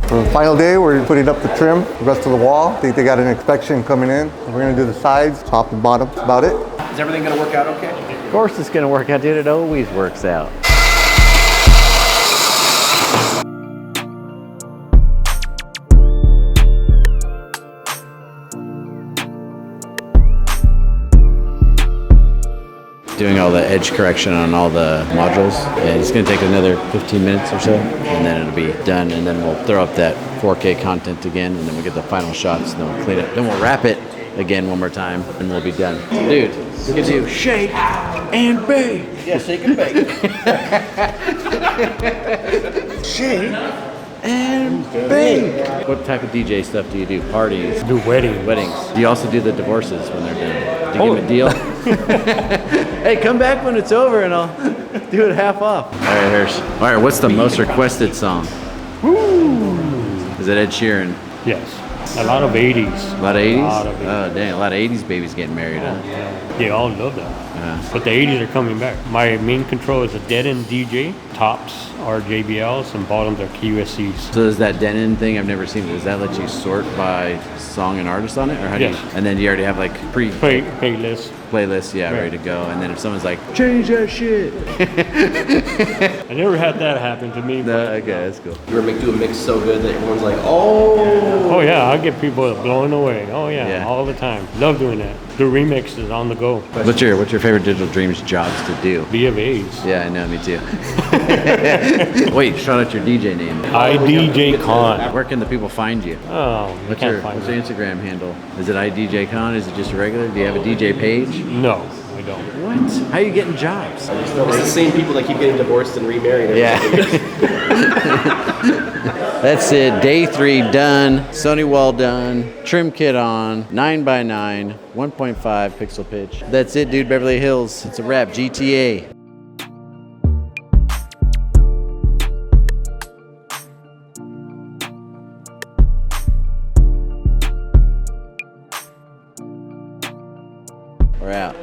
For the final day, we're putting up the trim, the rest of the wall. I think they got an inspection coming in. We're gonna do the sides, top and bottom, that's about it. Is everything gonna work out okay? Of course it's gonna work out, dude. It always works out. Doing all the edge correction on all the modules, and it's going to take another 15 minutes or so, and then it'll be done, and then we'll throw up that 4K content again, and then we'll get the final shots, and then we'll clean it, then we'll wrap it again one more time, and we'll be done. Dude, it gives you shake and bake. Yeah, shake and bake. Shake and bake. What type of DJ stuff do you do? Parties? Do weddings. Weddings. Do you also do the divorces when they're done? Do you give them a deal? Hey, come back when it's over and I'll do it half off. All right, Hirsch. All right, what's the most requested song? Woo! Is it Ed Sheeran? Yes. A lot of 80s. A lot of 80s? lot of 80s. Oh, dang, a lot of 80s babies getting married, huh? They all love that. Yeah. But the 80s are coming back. My main control is a dead-end DJ. Tops are JBLs and bottoms are QSCs. So is that Denon thing, I've never seen it. Does that let you sort by song and artist on it? Or how do Yes. you, and then you already have like Playlist. playlists, yeah, Right. ready to go. And then if someone's like, change that shit. I never had that happen to me. No, but, okay, that's cool. You ever do a mix so good that everyone's like, oh. Oh yeah, I get people blown away. Oh yeah, Yeah. all the time. Love doing that. The remixes on the go. What's your favorite Digital Dreams jobs to do? B of A's. Yeah, I know, me too. Wait, shout out your DJ name. IDJ Con. Where can the people find you? Oh, you What's can't your find Instagram handle? Is it IDJ Con? Is it just a regular? Do you have a DJ page? No, we don't. What? How are you getting jobs? It's the same people that keep getting divorced and remarried. every Yeah. couple years. That's it. Day 3 done. Sony wall done. Trim kit on. 9x9. 1.5 pixel pitch. That's it, dude. Beverly Hills. It's a wrap. GTA. We're out.